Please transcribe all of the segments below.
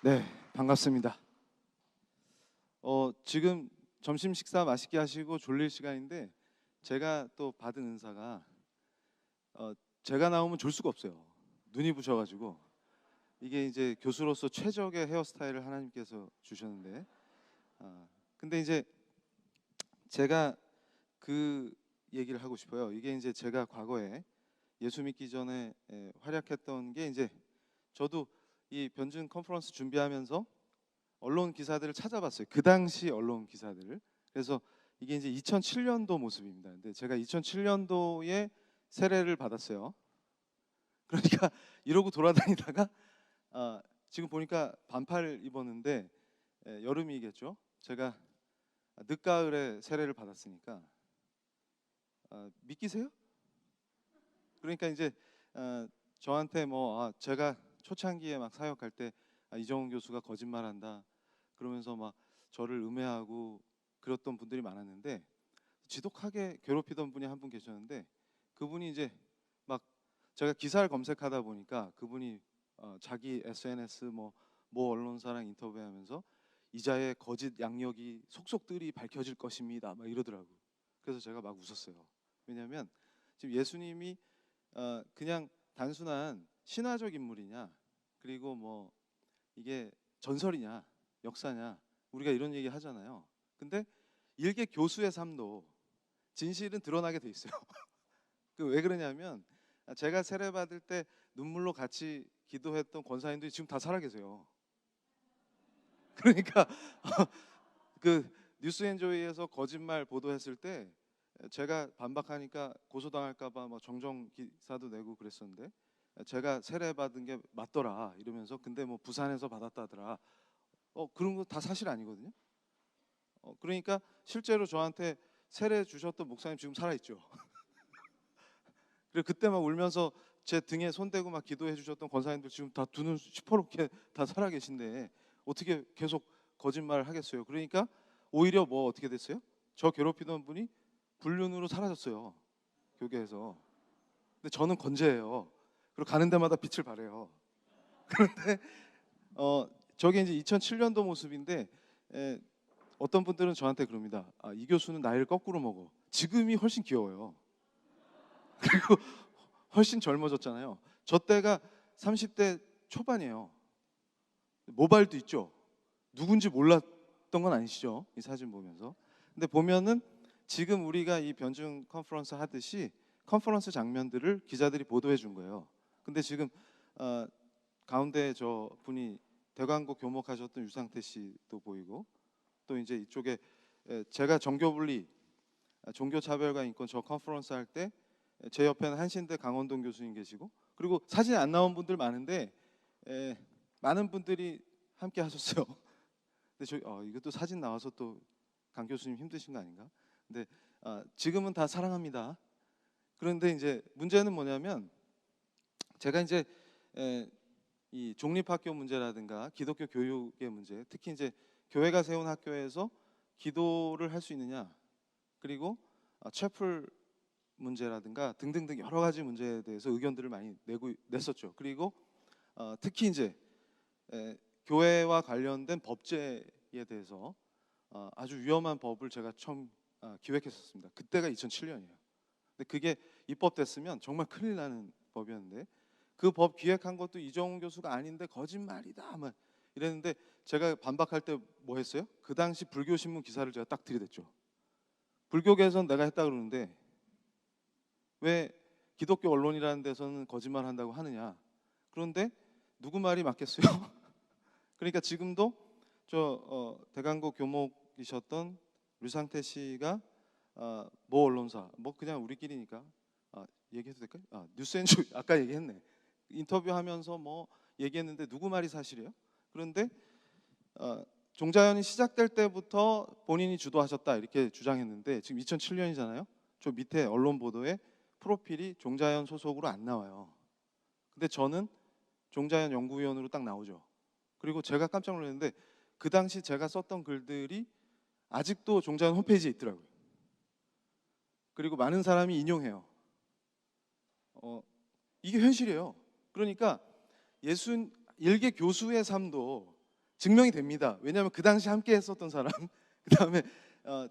네, 반갑습니다. 지금 점심 식사 맛있게 하시고 졸릴 시간인데 제가 또 받은 은사가 어, 제가 나오면 졸 수가 없어요. 눈이 부셔가지고 이게 이제 교수로서 최적의 헤어스타일을 하나님께서 주셨는데 근데 이제 제가 그 얘기를 하고 싶어요. 이게 이제 제가 과거에 예수 믿기 전에 활약했던 게 이제 저도 이 변증 컨퍼런스 준비하면서 언론 기사들을 찾아봤어요. 그 당시 언론 기사들을. 그래서 이게 이제 2007년도 모습입니다. 근데 제가 2007년도에 세례를 받았어요. 그러니까 이러고 돌아다니다가 지금 보니까 반팔 입었는데 여름이겠죠. 제가 늦가을에 세례를 받았으니까 믿기세요? 그러니까 이제 저한테 뭐 제가 초창기에 막 사역할 때 이정훈 교수가 거짓말한다 그러면서 막 저를 음해하고 그랬던 분들이 많았는데 지독하게 괴롭히던 분이 한 분 계셨는데 그분이 이제 막 제가 기사를 검색하다 보니까 그분이 자기 SNS 뭐 언론사랑 인터뷰하면서 이자의 거짓 양력이 속속들이 밝혀질 것입니다 막 이러더라고. 그래서 제가 막 웃었어요. 왜냐하면 지금 예수님이 그냥 단순한 신화적 인물이냐 그리고 뭐 이게 전설이냐 역사냐 우리가 이런 얘기 하잖아요. 근데 일개 교수의 삶도 진실은 드러나게 돼 있어요. 그 왜 그러냐면 제가 세례 받을 때 눈물로 같이 기도했던 권사님들이 지금 다 살아계세요. 그러니까 그 뉴스엔조이에서 거짓말 보도했을 때 제가 반박하니까 고소당할까봐 뭐 정정 기사도 내고 그랬었는데 제가 세례 받은 게 맞더라 이러면서 근데 뭐 부산에서 받았다더라. 그런 거 다 사실 아니거든요. 그러니까 실제로 저한테 세례 주셨던 목사님 지금 살아있죠. 그리고 그때 막 울면서 제 등에 손대고 막 기도해 주셨던 권사님들 지금 다 두 눈 시퍼렇게 다 살아 계신데 어떻게 계속 거짓말을 하겠어요. 그러니까 오히려 뭐 어떻게 됐어요? 저 괴롭히던 분이 불륜으로 사라졌어요. 교계에서. 근데 저는 건재해요. 그리고 가는 데마다 빛을 발해요. 그런데 어 저게 이제 2007년도 모습인데 에, 어떤 분들은 저한테 그럽니다. 이 교수는 나이를 거꾸로 먹어. 지금이 훨씬 귀여워요. 그리고 훨씬 젊어졌잖아요. 저 때가 30대 초반이에요. 모발도 있죠. 누군지 몰랐던 건 아니시죠? 이 사진 보면서. 근데 보면은 지금 우리가 이 변증 컨퍼런스 하듯이 컨퍼런스 장면들을 기자들이 보도해 준 거예요. 근데 지금 어, 가운데 저 분이 대광고 교목하셨던 유상태 씨도 보이고 또 이제 이쪽에 제가 정교분리 종교차별과 인권 저 컨퍼런스 할 때 제 옆에는 한신대 강원동 교수님 계시고 그리고 사진에 안 나온 분들 많은데 많은 분들이 함께 하셨어요. 근데 이것도 사진 나와서 또 강 교수님 힘드신 거 아닌가? 근데 지금은 다 사랑합니다. 그런데 이제 문제는 뭐냐면 제가 이제 이 종립학교 문제라든가 기독교 교육의 문제, 특히 이제 교회가 세운 학교에서 기도를 할 수 있느냐, 그리고 채플 문제라든가 등등등 여러 가지 문제에 대해서 의견들을 많이 냈었죠. 그리고 특히 이제 교회와 관련된 법제에 대해서 아주 위험한 법을 제가 처음 기획했었습니다. 그때가 2007년이에요. 근데 그게 입법됐으면 정말 큰일 나는 법이었는데 그 법 기획한 것도 이정훈 교수가 아닌데 거짓말이다 막 이랬는데 제가 반박할 때 뭐 했어요? 그 당시 불교신문 기사를 제가 딱 들이댔죠. 불교계에서는 내가 했다 그러는데 왜 기독교 언론이라는 데서는 거짓말 한다고 하느냐. 그런데 누구 말이 맞겠어요? 그러니까 지금도 저 대강고 교목이셨던 류상태 씨가 모 언론사 뭐 그냥 우리끼리니까 얘기해도 될까요? 뉴스엔조 아까 얘기했네. 인터뷰하면서 뭐 얘기했는데 누구 말이 사실이에요? 그런데 종자연이 시작될 때부터 본인이 주도하셨다 이렇게 주장했는데 지금 2007년이잖아요. 저 밑에 언론 보도에 프로필이 종자연 소속으로 안 나와요. 근데 저는 종자연 연구위원으로 딱 나오죠. 그리고 제가 깜짝 놀랐는데 그 당시 제가 썼던 글들이 아직도 종자연 홈페이지에 있더라고요. 그리고 많은 사람이 인용해요. 이게 현실이에요. 그러니까 일개 교수의 삶도 증명이 됩니다. 왜냐하면 그 당시 함께 했었던 사람, 그 다음에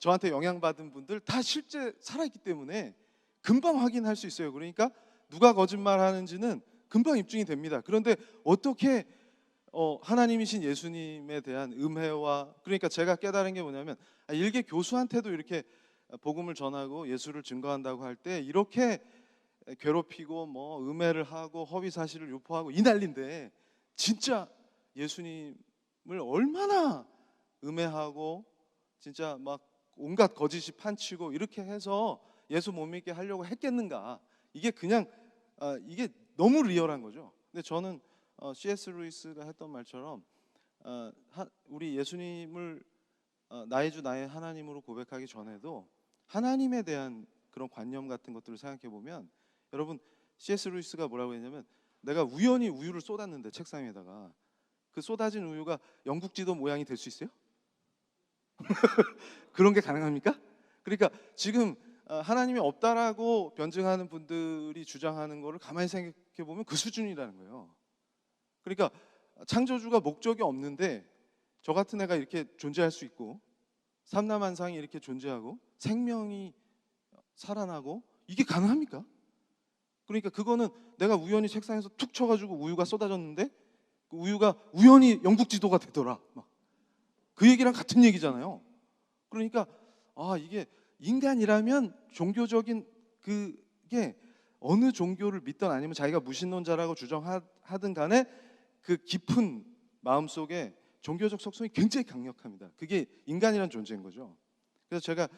저한테 영향받은 분들 다 실제 살아있기 때문에 금방 확인할 수 있어요. 그러니까 누가 거짓말하는지는 금방 입증이 됩니다. 그런데 어떻게 하나님이신 예수님에 대한 음해와, 그러니까 제가 깨달은 게 뭐냐면, 일개 교수한테도 이렇게 복음을 전하고 예수를 증거한다고 할 때 이렇게 괴롭히고 뭐 음해를 하고 허위 사실을 유포하고 이 난리인데, 진짜 예수님을 얼마나 음해하고 진짜 막 온갖 거짓이 판치고 이렇게 해서 예수 못 믿게 하려고 했겠는가. 이게 그냥 이게 너무 리얼한 거죠. 근데 저는 C.S. 루이스가 했던 말처럼 우리 예수님을 나의 주 나의 하나님으로 고백하기 전에도 하나님에 대한 그런 관념 같은 것들을 생각해 보면, 여러분, C.S. 루이스가 뭐라고 했냐면, 내가 우연히 우유를 쏟았는데 책상 위에다가 그 쏟아진 우유가 영국 지도 모양이 될 수 있어요? 그런 게 가능합니까? 그러니까 지금 하나님이 없다라고 변증하는 분들이 주장하는 거를 가만히 생각해 보면 그 수준이라는 거예요. 그러니까 창조주가 목적이 없는데 저 같은 애가 이렇게 존재할 수 있고, 삼라만상이 이렇게 존재하고 생명이 살아나고, 이게 가능합니까? 그러니까 그거는 내가 우연히 책상에서 툭 쳐가지고 우유가 쏟아졌는데 그 우유가 우연히 영국 지도가 되더라, 그 얘기랑 같은 얘기잖아요. 그러니까 이게 인간이라면 종교적인 그게 어느 종교를 믿든 아니면 자기가 무신론자라고 주장하든 간에 그 깊은 마음속에 종교적 속성이 굉장히 강력합니다. 그게 인간이란 존재인 거죠. 그래서 제가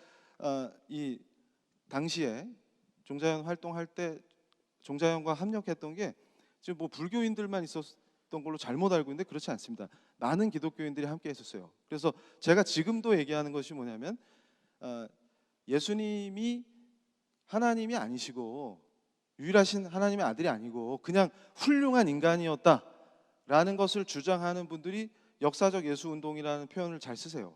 이 당시에 종자연 활동할 때 종자연과 협력했던 게, 지금 뭐 불교인들만 있었던 걸로 잘못 알고 있는데 그렇지 않습니다. 많은 기독교인들이 함께 했었어요. 그래서 제가 지금도 얘기하는 것이 뭐냐면, 예수님이 하나님이 아니시고 유일하신 하나님의 아들이 아니고 그냥 훌륭한 인간이었다라는 것을 주장하는 분들이 역사적 예수 운동이라는 표현을 잘 쓰세요.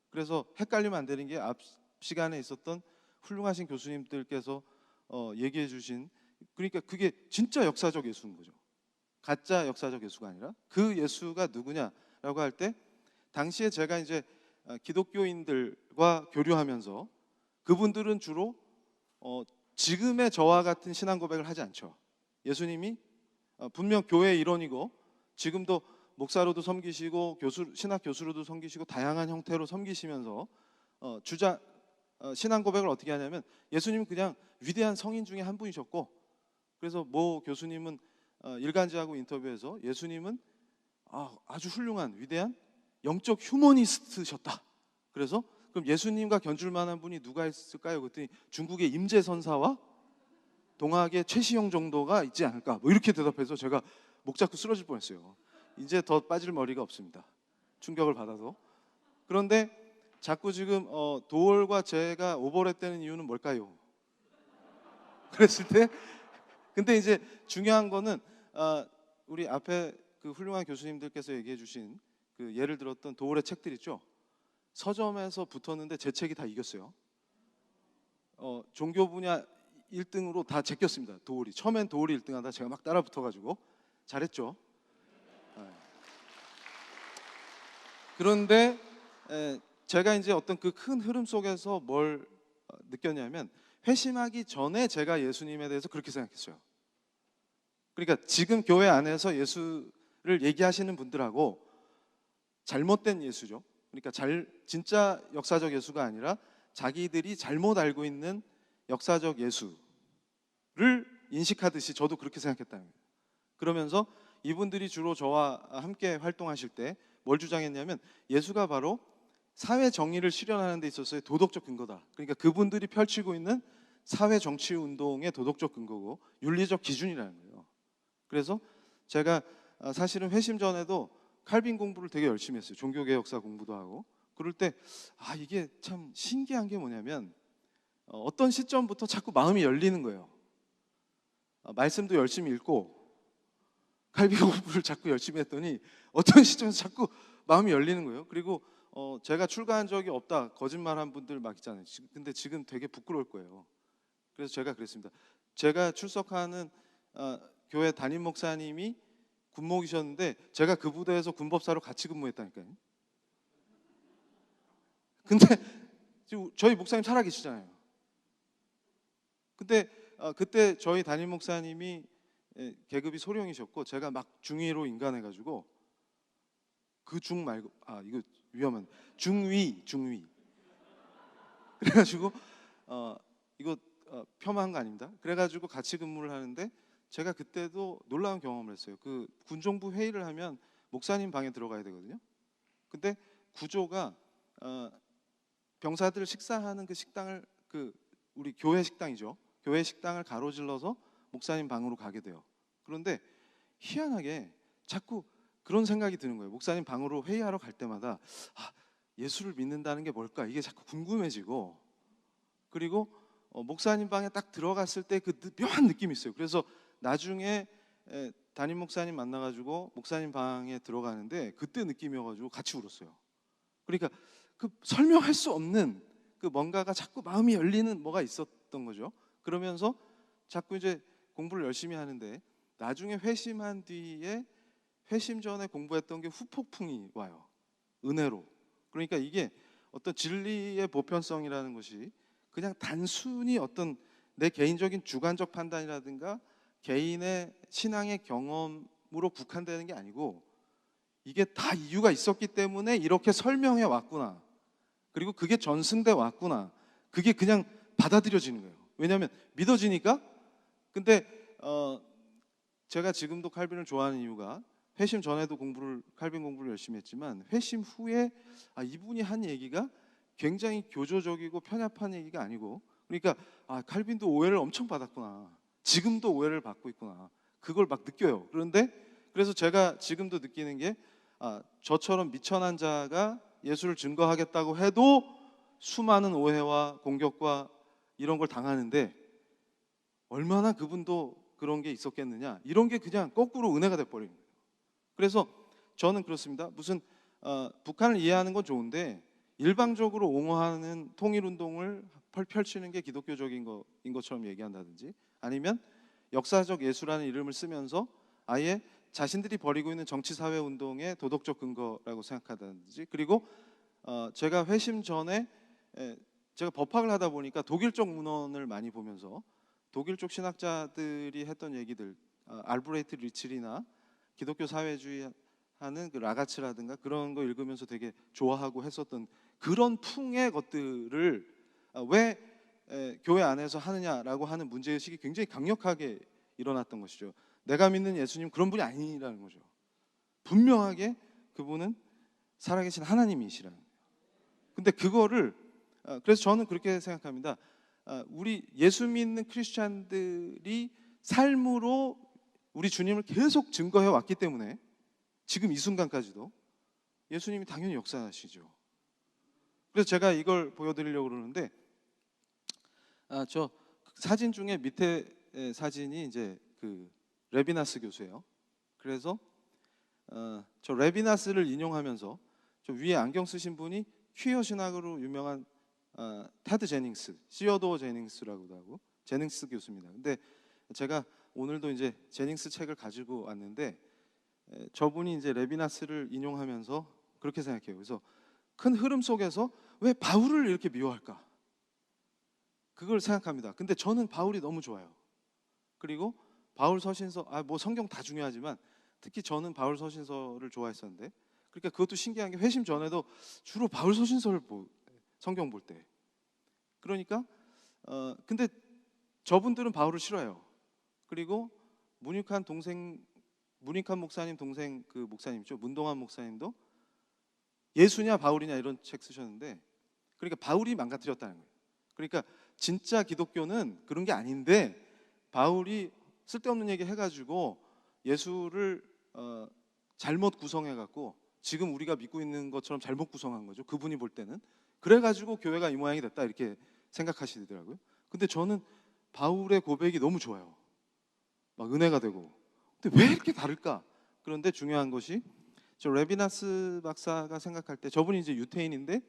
그래서 헷갈리면 안 되는 게, 앞 시간에 있었던 훌륭하신 교수님들께서 얘기해 주신, 그러니까 그게 진짜 역사적 예수인 거죠. 가짜 역사적 예수가 아니라 그 예수가 누구냐라고 할 때, 당시에 제가 이제 기독교인들과 교류하면서 그분들은 주로 지금의 저와 같은 신앙 고백을 하지 않죠. 예수님이 분명 교회의 일원이고 지금도 목사로도 섬기시고 신학 교수로도 섬기시고 다양한 형태로 섬기시면서 신앙 고백을 어떻게 하냐면, 예수님은 그냥 위대한 성인 중에 한 분이셨고, 그래서 모 교수님은 일간지하고 인터뷰에서 예수님은 아주 훌륭한 위대한 영적 휴머니스트셨다. 그래서 그럼 예수님과 견줄 만한 분이 누가 있을까요? 그랬더니 중국의 임재선사와 동학의 최시영 정도가 있지 않을까, 뭐 이렇게 대답해서 제가 목 잡고 쓰러질 뻔했어요. 이제 더 빠질 머리가 없습니다, 충격을 받아서. 그런데 자꾸 지금 도월과 제가 오버랩되는 이유는 뭘까요? 그랬을 때, 근데 이제 중요한 거는 우리 앞에 그 훌륭한 교수님들께서 얘기해 주신 그 예를 들었던 도월의 책들 있죠. 서점에서 붙었는데 제 책이 다 이겼어요. 종교 분야 1등으로 다 제꼈습니다. 도월이 처음엔 도월이 1등하다 제가 막 따라 붙어가지고 잘했죠. 그런데 제가 이제 어떤 그 큰 흐름 속에서 뭘 느꼈냐면, 회심하기 전에 제가 예수님에 대해서 그렇게 생각했어요. 그러니까 지금 교회 안에서 예수를 얘기하시는 분들하고 잘못된 예수죠. 그러니까 진짜 역사적 예수가 아니라 자기들이 잘못 알고 있는 역사적 예수를 인식하듯이 저도 그렇게 생각했다는 거예요. 그러면서 이분들이 주로 저와 함께 활동하실 때 뭘 주장했냐면, 예수가 바로 사회 정의를 실현하는 데 있어서의 도덕적 근거다. 그러니까 그분들이 펼치고 있는 사회 정치 운동의 도덕적 근거고 윤리적 기준이라는 거예요. 그래서 제가 사실은 회심 전에도 칼빈 공부를 되게 열심히 했어요. 종교개혁사 공부도 하고. 그럴 때 이게 참 신기한 게 뭐냐면, 어떤 시점부터 자꾸 마음이 열리는 거예요. 말씀도 열심히 읽고 칼빈 공부를 자꾸 열심히 했더니 어떤 시점에서 자꾸 마음이 열리는 거예요. 그리고 제가 출가한 적이 없다 거짓말한 분들 막 있잖아요. 근데 지금 되게 부끄러울 거예요. 그래서 제가 그랬습니다. 제가 출석하는 교회 담임 목사님이 군목이셨는데 제가 그 부대에서 군법사로 같이 근무했다니까요. 근데 지금 저희 목사님 살아계시잖아요. 근데 그때 저희 담임 목사님이 계급이 소령이셨고 제가 막 중위로 인간해가지고 그 중 말고 이거 위험한 중위 그래가지고 이거 폄하한 거 아닙니다. 그래가지고 같이 근무를 하는데 제가 그때도 놀라운 경험을 했어요. 그 군정부 회의를 하면 목사님 방에 들어가야 되거든요. 근데 구조가 병사들 식사하는 그 식당을 우리 교회 식당이죠. 교회 식당을 가로질러서 목사님 방으로 가게 돼요. 그런데 희한하게 자꾸 그런 생각이 드는 거예요. 목사님 방으로 회의하러 갈 때마다 예수를 믿는다는 게 뭘까? 이게 자꾸 궁금해지고, 그리고 목사님 방에 딱 들어갔을 때 그 묘한 느낌이 있어요. 그래서 나중에 담임 목사님 만나가지고 목사님 방에 들어가는데 그때 느낌이어가지고 같이 울었어요. 그러니까 그 설명할 수 없는 그 뭔가가 자꾸 마음이 열리는 뭐가 있었던 거죠. 그러면서 자꾸 이제 공부를 열심히 하는데 나중에 회심한 뒤에 회심 전에 공부했던 게 후폭풍이 와요. 은혜로. 그러니까 이게 어떤 진리의 보편성이라는 것이 그냥 단순히 어떤 내 개인적인 주관적 판단이라든가 개인의 신앙의 경험으로 국한되는 게 아니고 이게 다 이유가 있었기 때문에 이렇게 설명해 왔구나. 그리고 그게 전승돼 왔구나. 그게 그냥 받아들여지는 거예요. 왜냐하면 믿어지니까. 근데 제가 지금도 칼빈을 좋아하는 이유가 회심 전에도 칼빈 공부를 열심히 했지만 회심 후에 이분이 한 얘기가 굉장히 교조적이고 편협한 얘기가 아니고, 그러니까 칼빈도 오해를 엄청 받았구나. 지금도 오해를 받고 있구나. 그걸 막 느껴요. 그래서 제가 지금도 느끼는 게 저처럼 미천한 자가 예수를 증거하겠다고 해도 수많은 오해와 공격과 이런 걸 당하는데 얼마나 그분도 그런 게 있었겠느냐, 이런 게 그냥 거꾸로 은혜가 돼버리는 거예요. 그래서 저는 그렇습니다. 무슨 북한을 이해하는 건 좋은데 일방적으로 옹호하는 통일운동을 펼치는 게 기독교적인 거인 것처럼 얘기한다든지, 아니면 역사적 예수라는 이름을 쓰면서 아예 자신들이 벌이고 있는 정치사회운동의 도덕적 근거라고 생각하다든지, 그리고 제가 회심 전에 제가 법학을 하다 보니까 독일 쪽 문헌을 많이 보면서 독일 쪽 신학자들이 했던 얘기들, 알브레이트 리츠리나 기독교 사회주의 하는 그 라가츠라든가 그런 거 읽으면서 되게 좋아하고 했었던 그런 풍의 것들을 왜 교회 안에서 하느냐라고 하는 문제의식이 굉장히 강력하게 일어났던 것이죠. 내가 믿는 예수님 그런 분이 아니라는 거죠. 분명하게 그분은 살아계신 하나님이시라는 거예요. 근데 그거를 그래서 저는 그렇게 생각합니다. 우리 예수 믿는 크리스찬들이 삶으로 우리 주님을 계속 증거해 왔기 때문에 지금 이 순간까지도 예수님이 당연히 역사하시죠. 그래서 제가 이걸 보여드리려고 그러는데 저 사진 중에 밑에 사진이 이제 그 레비나스 교수예요. 그래서 저 레비나스를 인용하면서 저 위에 안경 쓰신 분이 퀴어 신학으로 유명한 테드 제닝스, 시어도어 제닝스라고도 하고 제닝스 교수입니다. 근데 제가 오늘도 이제 제닝스 책을 가지고 왔는데 저분이 이제 레비나스를 인용하면서 그렇게 생각해요. 그래서 큰 흐름 속에서 왜 바울을 이렇게 미워할까? 그걸 생각합니다. 근데 저는 바울이 너무 좋아요. 그리고 바울 서신서, 뭐 성경 다 중요하지만 특히 저는 바울 서신서를 좋아했었는데, 그러니까 그것도 신기한 게 회심 전에도 주로 바울 서신서를 성경 볼 때. 그러니까 근데 저분들은 바울을 싫어해요. 그리고 문익환 목사님 동생 그 목사님이죠. 문동환 목사님도 예수냐 바울이냐 이런 책 쓰셨는데, 그러니까 바울이 망가뜨렸다는 거예요. 그러니까 진짜 기독교는 그런 게 아닌데 바울이 쓸데없는 얘기 해가지고 예수를 잘못 구성해갖고 지금 우리가 믿고 있는 것처럼 잘못 구성한 거죠. 그분이 볼 때는. 그래가지고 교회가 이 모양이 됐다 이렇게 생각하시더라고요. 근데 저는 바울의 고백이 너무 좋아요. 막 은혜가 되고. 근데 왜 이렇게 다를까? 그런데 중요한 것이 저 레비나스 박사가 생각할 때, 저분이 이제 유태인인데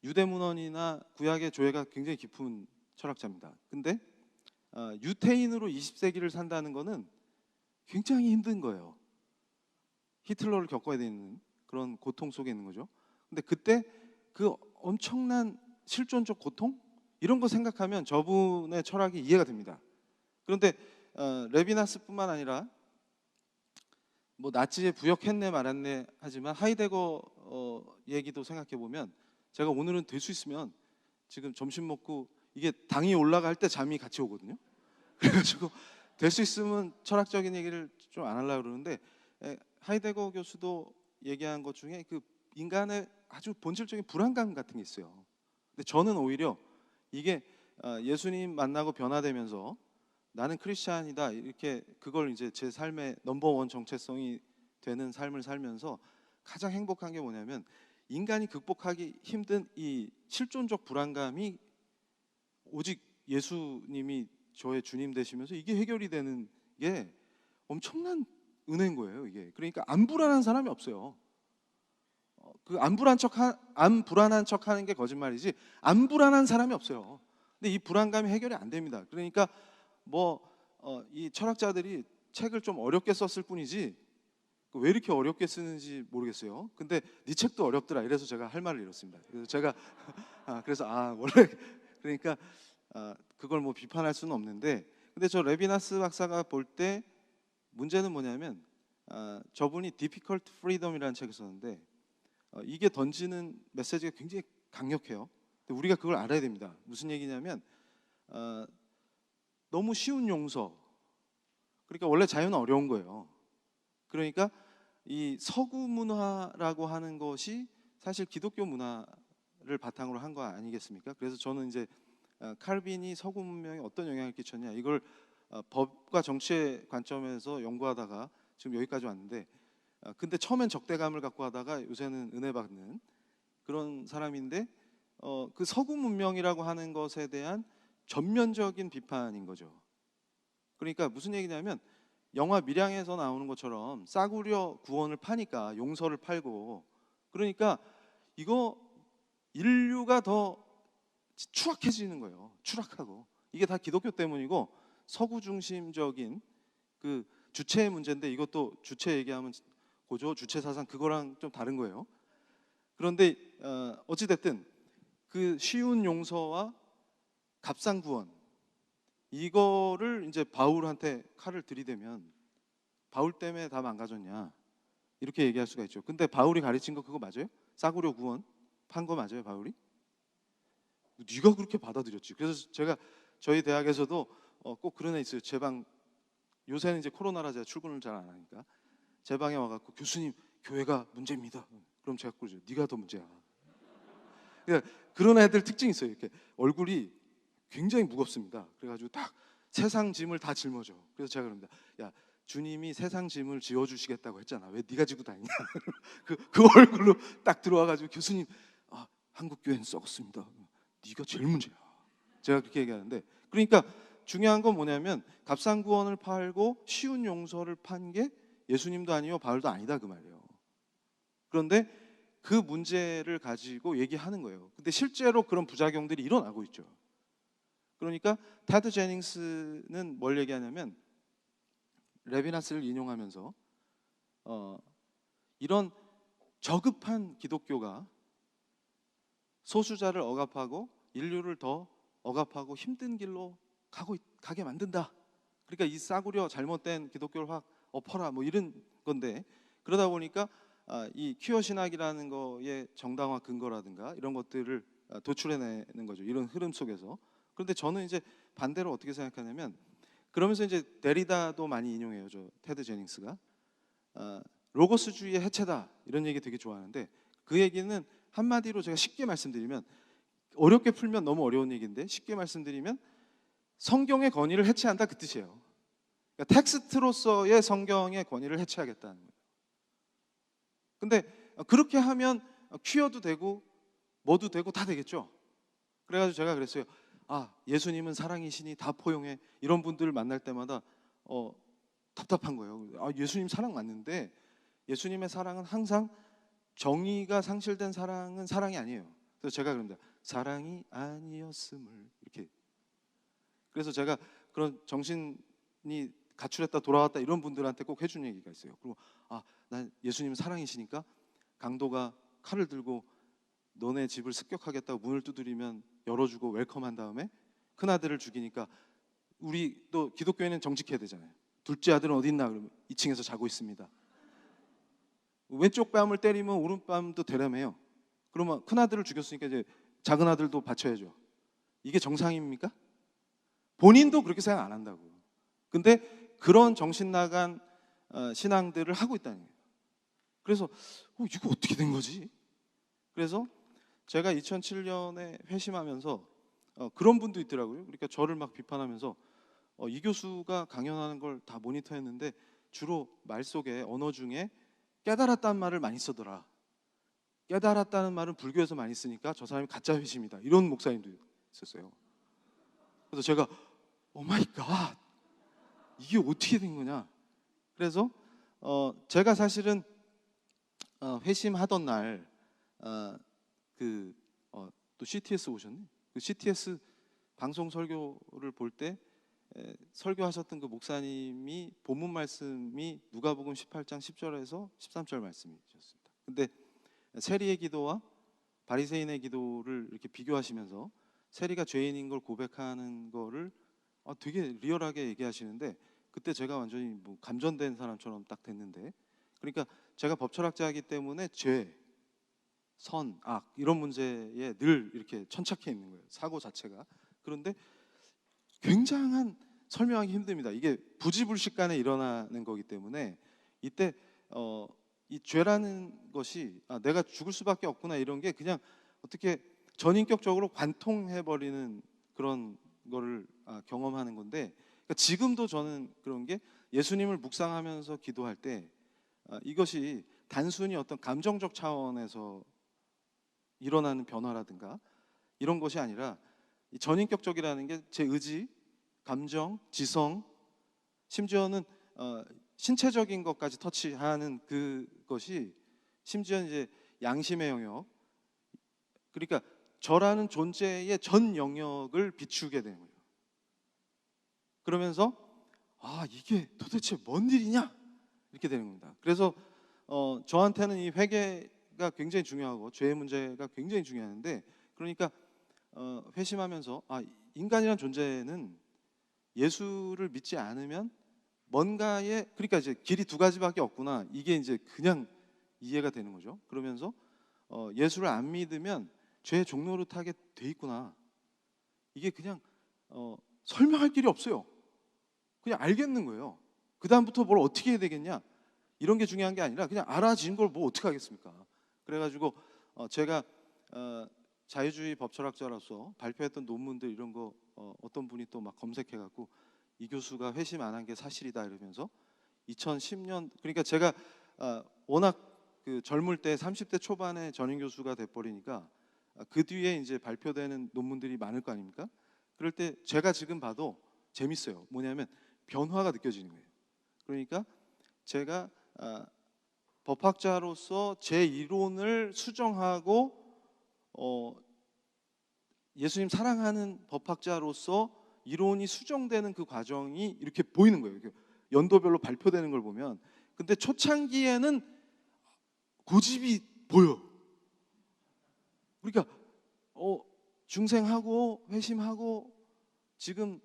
유대문헌이나 구약의 조예가 굉장히 깊은 철학자입니다. 근데 유태인으로 20세기를 산다는 거는 굉장히 힘든 거예요. 히틀러를 겪어야 되는 그런 고통 속에 있는 거죠. 근데 그때 그 엄청난 실존적 고통 이런 거 생각하면 저분의 철학이 이해가 됩니다. 그런데 레비나스뿐만 아니라 뭐 나치에 부역했네 말았네 하지만 하이데거 얘기도 생각해 보면 제가 오늘은 될 수 있으면 지금 점심 먹고 이게 당이 올라갈 때 잠이 같이 오거든요. 그래가지고 될 수 있으면 철학적인 얘기를 좀 안 하려고 그러는데 하이데거 교수도 얘기한 것 중에 그 인간의 아주 본질적인 불안감 같은 게 있어요. 근데 저는 오히려 이게 예수님 만나고 변화되면서 나는 크리스찬이다 이렇게 그걸 이제 제 삶의 넘버원 정체성이 되는 삶을 살면서 가장 행복한 게 뭐냐면 인간이 극복하기 힘든 이 실존적 불안감이 오직 예수님이 저의 주님 되시면서 이게 해결이 되는 게 엄청난 은혜인 거예요. 이게 그러니까 안 불안한 사람이 없어요. 그 안 불안한 척하는 게 거짓말이지 안 불안한 사람이 없어요. 근데 이 불안감이 해결이 안 됩니다. 그러니까 뭐 이 철학자들이 책을 좀 어렵게 썼을 뿐이지 왜 이렇게 어렵게 쓰는지 모르겠어요. 근데 네 책도 어렵더라. 이래서 제가 할 말을 잃었습니다. 그래서 제가 그래서 원래 그러니까 그걸 뭐 비판할 수는 없는데 근데 저 레비나스 박사가 볼 때 문제는 뭐냐면 저분이 Difficult Freedom이라는 책을 썼는데 이게 던지는 메시지가 굉장히 강력해요. 근데 우리가 그걸 알아야 됩니다. 무슨 얘기냐면 너무 쉬운 용서. 그러니까 원래 자유는 어려운 거예요. 그러니까 이 서구 문화라고 하는 것이 사실 기독교 문화를 바탕으로 한 거 아니겠습니까? 그래서 저는 이제 칼빈이 서구 문명에 어떤 영향을 끼쳤냐 이걸 법과 정치의 관점에서 연구하다가 지금 여기까지 왔는데 근데 처음엔 적대감을 갖고 하다가 요새는 은혜 받는 그런 사람인데 그 서구 문명이라고 하는 것에 대한 전면적인 비판인 거죠. 그러니까 무슨 얘기냐면 영화 밀양에서 나오는 것처럼 싸구려 구원을 파니까 용서를 팔고 그러니까 이거 인류가 더 추악해지는 거예요. 추락하고 이게 다 기독교 때문이고 서구 중심적인 그 주체의 문제인데 이것도 주체 얘기하면 고조 주체 사상 그거랑 좀 다른 거예요. 그런데 어찌 됐든 그 쉬운 용서와 값싼 구원 이거를 이제 바울한테 칼을 들이대면 바울 때문에 다 망가졌냐 이렇게 얘기할 수가 있죠. 근데 바울이 가르친 거 그거 맞아요? 싸구려 구원 판 거 맞아요, 바울이? 네가 그렇게 받아들였지. 그래서 제가 저희 대학에서도 꼭 그런 애 있어요. 제 방 요새는 이제 코로나라 제가 출근을 잘 안 하니까 제 방에 와갖고 교수님 교회가 문제입니다. 그럼 제가 그러죠. 네가 더 문제야. 그러니까 그런 애들 특징이 있어요. 이렇게 얼굴이 굉장히 무겁습니다. 그래가지고 딱 세상 짐을 다 짊어져. 그래서 제가 그럽니다. 야 주님이 세상 짐을 지어주시겠다고 했잖아. 왜 네가 지고 다니냐? 그 얼굴로 딱 들어와가지고 교수님 한국 교회는 썩었습니다. 네가 제일 문제야. 제가 그렇게 얘기하는데 그러니까 중요한 건 뭐냐면 값싼 구원을 팔고 쉬운 용서를 판 게 예수님도 아니요 바울도 아니다 그 말이에요. 그런데 그 문제를 가지고 얘기하는 거예요. 근데 실제로 그런 부작용들이 일어나고 있죠. 그러니까 테드 제닝스는 뭘 얘기하냐면 레비나스를 인용하면서 이런 저급한 기독교가 소수자를 억압하고 인류를 더 억압하고 힘든 길로 가게 만든다. 그러니까 이 싸구려 잘못된 기독교를 확 엎어라 뭐 이런 건데 그러다 보니까 이 퀴어 신학이라는 거의 정당화 근거라든가 이런 것들을 도출해내는 거죠. 이런 흐름 속에서. 그런데 저는 이제 반대로 어떻게 생각하냐면 그러면서 이제 데리다도 많이 인용해요. 저 테드 제닝스가 로고스주의의 해체다 이런 얘기 되게 좋아하는데 그 얘기는 한마디로 제가 쉽게 말씀드리면 어렵게 풀면 너무 어려운 얘기인데 쉽게 말씀드리면 성경의 권위를 해체한다 그 뜻이에요. 그러니까 텍스트로서의 성경의 권위를 해체하겠다는 거예요. 근데 그렇게 하면 퀴어도 되고 뭐도 되고 다 되겠죠. 그래가지고 제가 그랬어요. 예수님은 사랑이시니 다 포용해. 이런 분들을 만날 때마다 답답한 거예요. 예수님 사랑 맞는데 예수님의 사랑은 항상 정의가 상실된 사랑은 사랑이 아니에요. 그래서 제가 그럽니다. 사랑이 아니었음을 이렇게. 그래서 제가 그런 정신이 가출했다 돌아왔다 이런 분들한테 꼭 해준 얘기가 있어요. 그리고 난 예수님 사랑이시니까 강도가 칼을 들고 너네 집을 습격하겠다고 문을 두드리면 열어주고 웰컴한 다음에 큰 아들을 죽이니까 우리 또 기독교인은 정직해야 되잖아요. 둘째 아들은 어디 있나? 그러면 2층에서 자고 있습니다. 왼쪽 뺨을 때리면 오른뺨도 되려매요. 그러면 큰 아들을 죽였으니까 이제 작은 아들도 바쳐야죠. 이게 정상입니까? 본인도 그렇게 생각 안 한다고요. 근데 그런 정신 나간 신앙들을 하고 있다는 거예요. 그래서 이거 어떻게 된 거지? 그래서 제가 2007년에 회심하면서 그런 분도 있더라고요. 그러니까 저를 막 비판하면서 이 교수가 강연하는 걸 다 모니터했는데 주로 말 속에 언어 중에 깨달았다는 말을 많이 쓰더라. 깨달았다는 말은 불교에서 많이 쓰니까 저 사람이 가짜 회심이다. 이런 목사님도 있었어요. 그래서 제가 오 마이 갓, 이게 어떻게 된 거냐? 그래서 제가 사실은 회심하던 날 또 CTS 오셨네. 그 CTS 방송 설교를 볼 때 설교하셨던 그 목사님이 본문 말씀이 누가복음 18장 10절에서 13절 말씀이셨습니다. 근데 세리의 기도와 바리새인의 기도를 이렇게 비교하시면서 세리가 죄인인 걸 고백하는 거를 되게 리얼하게 얘기하시는데 그때 제가 완전히 뭐 감전된 사람처럼 딱 됐는데, 그러니까 제가 법철학자이기 때문에 죄, 선, 악 이런 문제에 늘 이렇게 천착해 있는 거예요. 사고 자체가. 그런데 굉장한 설명하기 힘듭니다. 이게 부지불식간에 일어나는 거기 때문에 이때 이 죄라는 것이 내가 죽을 수밖에 없구나 이런 게 그냥 어떻게 전인격적으로 관통해버리는 그런 거를 경험하는 건데, 그러니까 지금도 저는 그런 게 예수님을 묵상하면서 기도할 때 이것이 단순히 어떤 감정적 차원에서 일어나는 변화라든가 이런 것이 아니라 이 전인격적이라는 게 제 의지, 감정, 지성, 심지어는 신체적인 것까지 터치하는 그것이 심지어 이제 양심의 영역, 그러니까 저라는 존재의 전 영역을 비추게 되는 거예요. 그러면서 이게 도대체 뭔 일이냐 이렇게 되는 겁니다. 그래서 저한테는 이 회개가 굉장히 중요하고 죄의 문제가 굉장히 중요한데, 그러니까 회심하면서 인간이란 존재는 예수를 믿지 않으면 뭔가에, 그러니까 이제 길이 두 가지밖에 없구나, 이게 이제 그냥 이해가 되는 거죠. 그러면서 예수를 안 믿으면 죄의 종로를 타게 돼 있구나, 이게 그냥 설명할 길이 없어요. 그냥 알겠는 거예요. 그 다음부터 뭘 어떻게 해야 되겠냐 이런 게 중요한 게 아니라 그냥 알아진 걸 뭐 어떻게 하겠습니까? 그래가지고 제가 자유주의 법철학자로서 발표했던 논문들 이런 거 어떤 분이 또 막 검색해갖고 이 교수가 회심 안 한 게 사실이다 이러면서 2010년, 그러니까 제가 워낙 그 젊을 때 30대 초반에 전임 교수가 돼버리니까 그 뒤에 이제 발표되는 논문들이 많을 거 아닙니까? 그럴 때 제가 지금 봐도 재밌어요. 뭐냐면 변화가 느껴지는 거예요. 그러니까 제가 법학자로서 제 이론을 수정하고 예수님 사랑하는 법학자로서 이론이 수정되는 그 과정이 이렇게 보이는 거예요. 연도별로 발표되는 걸 보면. 근데 초창기에는 고집이 보여. 그러니까 중생하고 회심하고 지금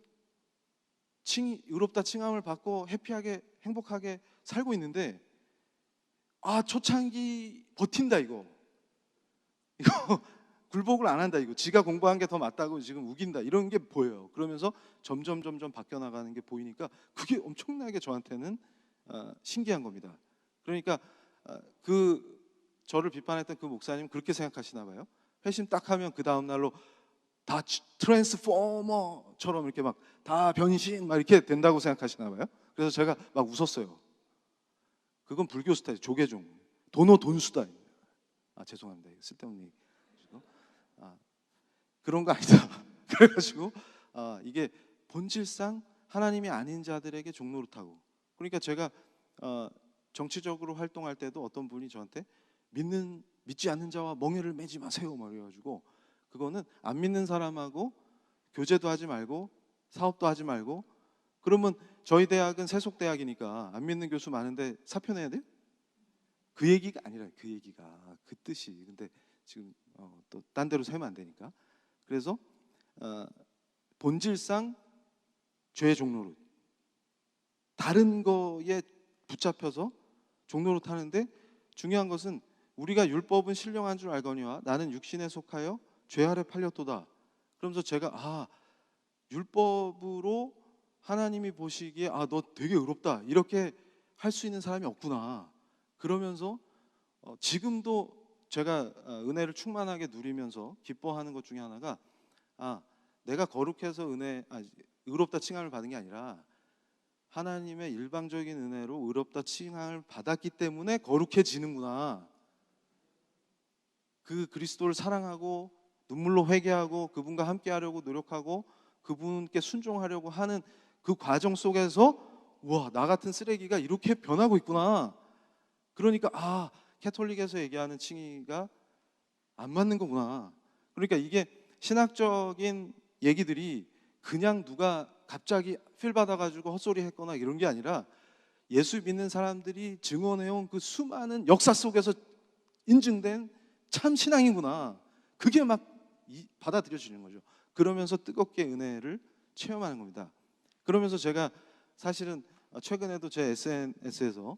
의롭다 칭함을 받고 해피하게 행복하게 살고 있는데 초창기 버틴다 이거 굴복을 안 한다 이거, 지가 공부한 게 더 맞다고 지금 우긴다 이런 게 보여요. 그러면서 점점 바뀌어 나가는 게 보이니까 그게 엄청나게 저한테는 신기한 겁니다. 그러니까 그 저를 비판했던 그 목사님 그렇게 생각하시나 봐요. 회심 딱 하면 그 다음 날로 다 트랜스포머처럼 이렇게 막 다 변신 막 이렇게 된다고 생각하시나 봐요. 그래서 제가 막 웃었어요. 그건 불교 스타일, 조계종, 돈수다. 죄송합니다. 쓸데없는 얘기. 그런 거 아니다. 그래가지고 이게 본질상 하나님이 아닌 자들에게 종노릇하고, 그러니까 제가 정치적으로 활동할 때도 어떤 분이 저한테 믿지 않는 자와 멍에를 매지 마세요 막 이래가지고, 그거는 안 믿는 사람하고 교제도 하지 말고 사업도 하지 말고 그러면 저희 대학은 세속대학이니까 안 믿는 교수 많은데 사표 내야 돼요? 그 얘기가 아니라 그 얘기가 그 뜻이. 근데 지금 또 딴 데로 세면 안 되니까. 그래서 어, 본질상 죄의 종로로 다른 거에 붙잡혀서 종로로 타는데, 중요한 것은 우리가 율법은 신령한 줄 알거니와 나는 육신에 속하여 죄 아래 팔렸도다. 그러면서 제가 율법으로 하나님이 보시기에 너 되게 의롭다 이렇게 할 수 있는 사람이 없구나. 그러면서 지금도 제가 은혜를 충만하게 누리면서 기뻐하는 것 중에 하나가 내가 거룩해서 의롭다 칭함을 받은 게 아니라 하나님의 일방적인 은혜로 의롭다 칭함을 받았기 때문에 거룩해지는구나. 그 그리스도를 사랑하고 눈물로 회개하고 그분과 함께하려고 노력하고 그분께 순종하려고 하는 그 과정 속에서 우와, 나 같은 쓰레기가 이렇게 변하고 있구나. 그러니까 캐톨릭에서 얘기하는 칭의가 안 맞는 거구나. 그러니까 이게 신학적인 얘기들이 그냥 누가 갑자기 필 받아가지고 헛소리 했거나 이런 게 아니라 예수 믿는 사람들이 증언해온 그 수많은 역사 속에서 인증된 참 신앙이구나. 그게 막 받아들여지는 거죠. 그러면서 뜨겁게 은혜를 체험하는 겁니다. 그러면서 제가 사실은 최근에도 제 SNS에서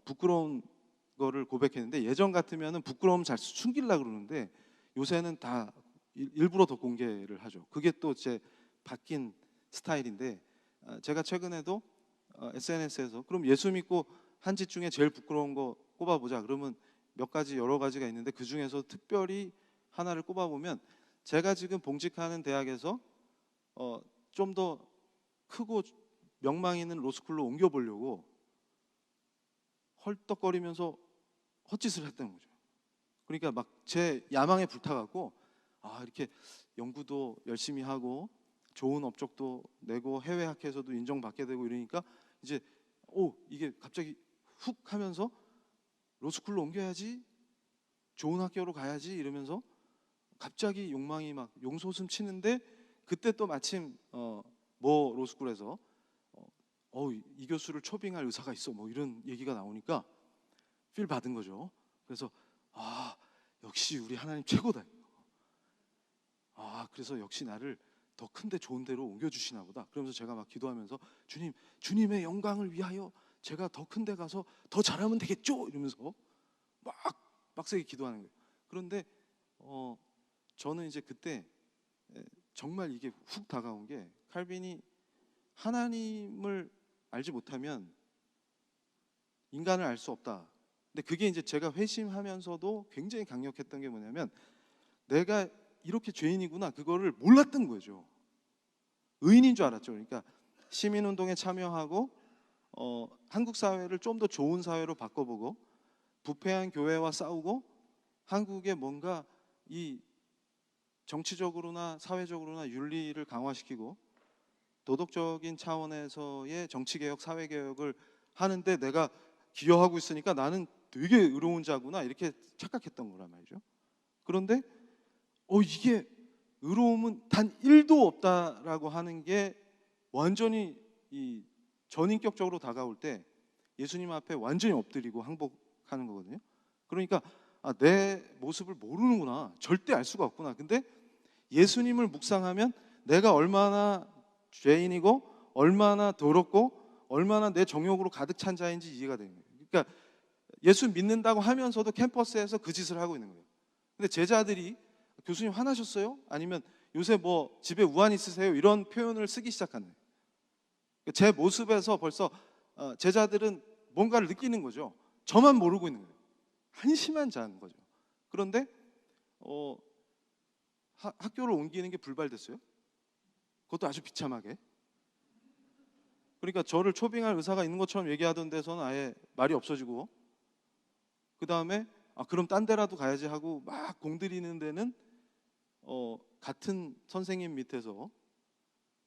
부끄러운 거를 고백했는데, 예전 같으면 부끄러움 잘 숨기려고 그러는데 요새는 다 일부러 더 공개를 하죠. 그게 또 제 바뀐 스타일인데, 제가 최근에도 SNS에서 그럼 예수 믿고 한 짓 중에 제일 부끄러운 거 꼽아보자. 그러면 몇 가지 여러 가지가 있는데 그 중에서 특별히 하나를 꼽아보면, 제가 지금 봉직하는 대학에서 좀 더 크고 명망 있는 로스쿨로 옮겨보려고 헐떡거리면서 헛짓을 했다는 거죠. 그러니까 막 제 야망에 불타갖고 이렇게 연구도 열심히 하고 좋은 업적도 내고 해외 학회에서도 인정받게 되고 이러니까 이제 이게 갑자기 훅 하면서 로스쿨로 옮겨야지, 좋은 학교로 가야지 이러면서 갑자기 욕망이 막 용솟음 치는데, 그때 또 마침 모 로스쿨에서 이 교수를 초빙할 의사가 있어 뭐 이런 얘기가 나오니까 필 받은 거죠. 그래서 역시 우리 하나님 최고다. 그래서 역시 나를 더 큰데 좋은 데로 옮겨주시나 보다. 그러면서 제가 막 기도하면서 주님의 영광을 위하여 제가 더 큰데 가서 더 잘하면 되겠죠? 이러면서 막 빡세게 기도하는 거예요. 그런데 저는 이제 그때 정말 이게 훅 다가온 게, 칼빈이 하나님을 알지 못하면 인간을 알 수 없다. 근데 그게 이제 제가 회심하면서도 굉장히 강력했던 게 뭐냐면, 내가 이렇게 죄인이구나 그거를 몰랐던 거죠. 의인인 줄 알았죠. 그러니까 시민운동에 참여하고 한국 사회를 좀 더 좋은 사회로 바꿔보고 부패한 교회와 싸우고 한국에 뭔가 이 정치적으로나 사회적으로나 윤리를 강화시키고 도덕적인 차원에서의 정치개혁, 사회개혁을 하는데 내가 기여하고 있으니까 나는 되게 의로운 자구나 이렇게 착각했던 거란 말이죠. 그런데 이게 의로움은 단 1도 없다라고 하는 게 완전히 이 전인격적으로 다가올 때 예수님 앞에 완전히 엎드리고 항복하는 거거든요. 그러니까 내 모습을 모르는구나, 절대 알 수가 없구나. 근데 예수님을 묵상하면 내가 얼마나 죄인이고 얼마나 더럽고 얼마나 내 정욕으로 가득 찬 자인지 이해가 되는 거예요. 그러니까 예수 믿는다고 하면서도 캠퍼스에서 그 짓을 하고 있는 거예요. 근데 제자들이 교수님 화나셨어요? 아니면 요새 뭐 집에 우한 있으세요? 이런 표현을 쓰기 시작하는 거예요. 제 모습에서 벌써 제자들은 뭔가를 느끼는 거죠. 저만 모르고 있는 거예요. 한심한 자인 거죠. 그런데 학교를 옮기는 게 불발됐어요. 그것도 아주 비참하게. 그러니까 저를 초빙할 의사가 있는 것처럼 얘기하던 데서는 아예 말이 없어지고, 그 다음에 그럼 딴 데라도 가야지 하고 막 공들이는 데는 같은 선생님 밑에서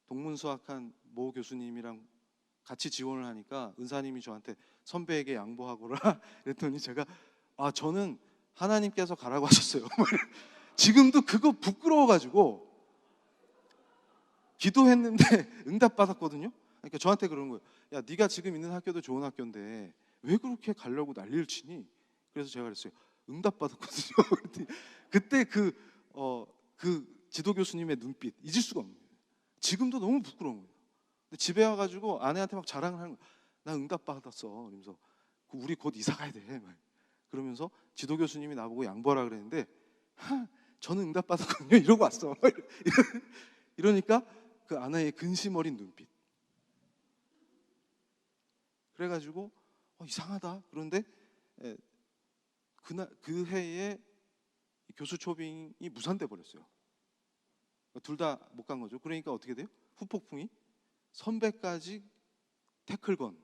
동문수학한 모 교수님이랑 같이 지원을 하니까 은사님이 저한테 선배에게 양보하거라 그랬더니 제가 저는 하나님께서 가라고 하셨어요. 지금도 그거 부끄러워가지고 기도했는데 응답받았거든요. 그러니까 저한테 그러는 거예요. 야, 네가 지금 있는 학교도 좋은 학교인데 왜 그렇게 가려고 난리를 치니? 그래서 제가 그랬어요. 응답 받았거든요. 그때 그 지도 교수님의 눈빛 잊을 수가 없는 거예요. 지금도 너무 부끄러운 거예요. 근데 집에 와가지고 아내한테 막 자랑을 하는 거예요. 나 응답 받았어. 그러면서 우리 곧 이사 가야 돼. 그러면서 지도 교수님이 나보고 양보하라 그랬는데 저는 응답 받았거든요. 이러고 왔어. 이러니까 그 아내의 근심 어린 눈빛. 그래가지고 이상하다. 그런데 그 해에 교수 초빙이 무산돼 버렸어요. 둘 다 못 간 거죠. 그러니까 어떻게 돼요? 후폭풍이 선배까지 태클 건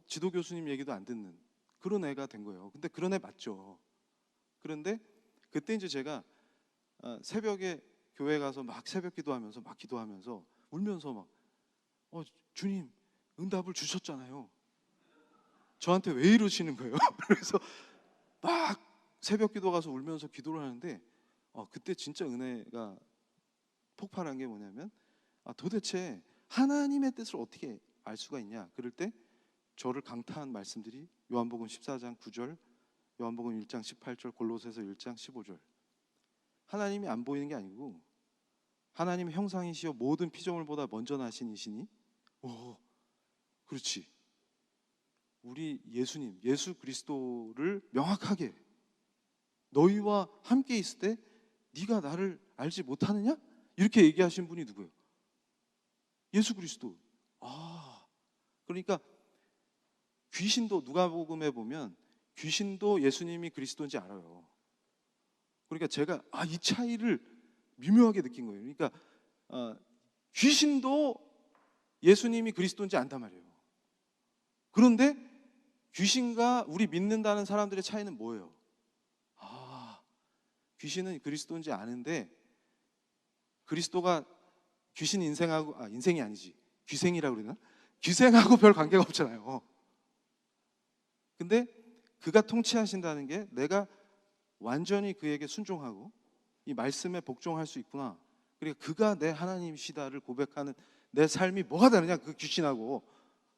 지도 교수님 얘기도 안 듣는 그런 애가 된 거예요. 근데 그런 애 맞죠. 그런데 그때 이제 제가 새벽에 교회 가서 막 새벽 기도하면서 울면서 막 주님 응답을 주셨잖아요. 저한테 왜 이러시는 거예요? 그래서 막 새벽 기도 가서 울면서 기도를 하는데 그때 진짜 은혜가 폭발한 게 뭐냐면 도대체 하나님의 뜻을 어떻게 알 수가 있냐? 그럴 때 저를 강타한 말씀들이 요한복음 14장 9절, 요한복음 1장 18절, 골로새서 1장 15절. 하나님이 안 보이는 게 아니고 하나님 형상이시여 모든 피조물보다 먼저 나신 이시니 그렇지. 우리 예수님, 예수 그리스도를 명확하게 너희와 함께 있을 때 네가 나를 알지 못하느냐? 이렇게 얘기하신 분이 누구예요? 예수 그리스도. 그러니까 귀신도 누가복음에 보면 귀신도 예수님이 그리스도인지 알아요. 그러니까 제가 이 차이를 미묘하게 느낀 거예요. 그러니까 귀신도 예수님이 그리스도인지 안단 말이에요. 그런데 귀신과 우리 믿는다는 사람들의 차이는 뭐예요? 귀신은 그리스도인지 아는데 그리스도가 귀신 인생하고 인생이 아니지 귀생이라고 그러나? 귀생하고 별 관계가 없잖아요. 근데 그가 통치하신다는 게 내가 완전히 그에게 순종하고 이 말씀에 복종할 수 있구나. 그러니까 그가 내 하나님이시다를 고백하는 내 삶이 뭐가 다르냐 그 귀신하고.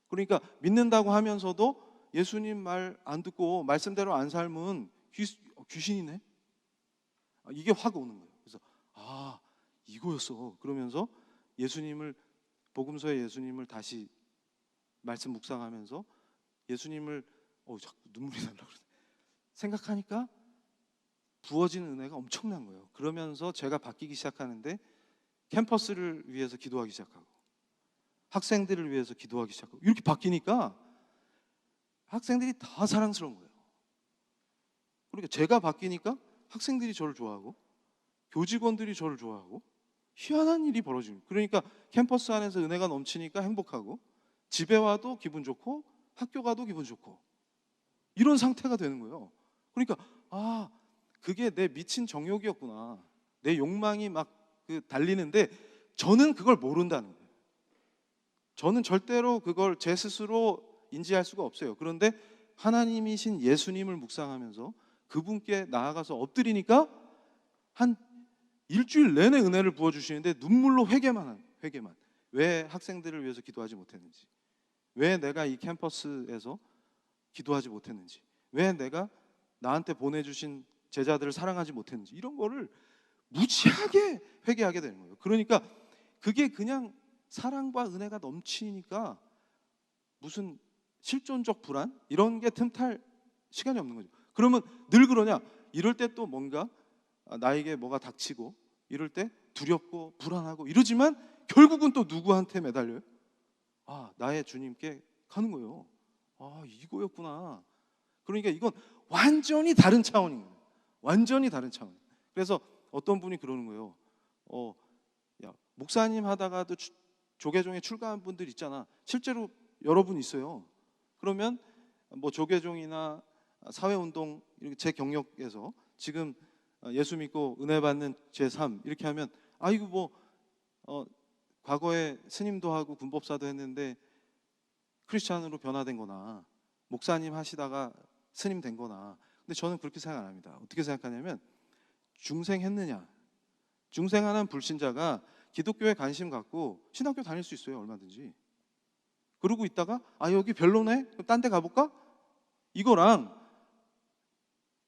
그러니까 믿는다고 하면서도 예수님 말 안 듣고 말씀대로 안 살면 귀신이네. 이게 확 오는 거예요. 그래서 이거였어. 그러면서 복음서의 예수님을 다시 말씀 묵상하면서 예수님을 자꾸 눈물이 나려고 그러네. 생각하니까 부어지는 은혜가 엄청난 거예요. 그러면서 제가 바뀌기 시작하는데 캠퍼스를 위해서 기도하기 시작하고 학생들을 위해서 기도하기 시작하고 이렇게 바뀌니까 학생들이 다 사랑스러운 거예요. 그러니까 제가 바뀌니까 학생들이 저를 좋아하고 교직원들이 저를 좋아하고 희한한 일이 벌어지는 거예요. 그러니까 캠퍼스 안에서 은혜가 넘치니까 행복하고 집에 와도 기분 좋고 학교 가도 기분 좋고 이런 상태가 되는 거예요. 그러니까 그게 내 미친 정욕이었구나. 내 욕망이 막 달리는데 저는 그걸 모른다는 거예요. 저는 절대로 그걸 제 스스로 인지할 수가 없어요. 그런데 하나님이신 예수님을 묵상하면서 그분께 나아가서 엎드리니까 한 일주일 내내 은혜를 부어주시는데 눈물로 회개만. 왜 학생들을 위해서 기도하지 못했는지, 왜 내가 이 캠퍼스에서 기도하지 못했는지, 왜 내가 나한테 보내주신 제자들을 사랑하지 못했는지 이런 거를 무지하게 회개하게 되는 거예요. 그러니까 그게 그냥 사랑과 은혜가 넘치니까 무슨 실존적 불안 이런 게 틈탈 시간이 없는 거죠. 그러면 늘 그러냐? 이럴 때 또 뭔가 나에게 뭐가 닥치고 이럴 때 두렵고 불안하고 이러지만 결국은 또 누구한테 매달려요? 나의 주님께 가는 거예요. 이거였구나. 그러니까 이건 완전히 다른 차원인 거예요. 완전히 다른 차원. 그래서 어떤 분이 그러는 거예요. 야, 목사님 하다가도 조계종에 출가한 분들 있잖아. 실제로 여러분 있어요. 그러면 뭐 조계종이나 사회운동 이렇게 제 경력에서 지금 예수 믿고 은혜 받는 제3 이렇게 하면 이거 뭐 과거에 스님도 하고 군법사도 했는데 크리스찬으로 변화된 거나 목사님 하시다가 스님 된 거나. 근데 저는 그렇게 생각 안 합니다. 어떻게 생각하냐면 중생했느냐, 중생하는 불신자가 기독교에 관심 갖고 신학교 다닐 수 있어요, 얼마든지. 그러고 있다가 여기 별로네? 그럼 딴 데 가볼까? 이거랑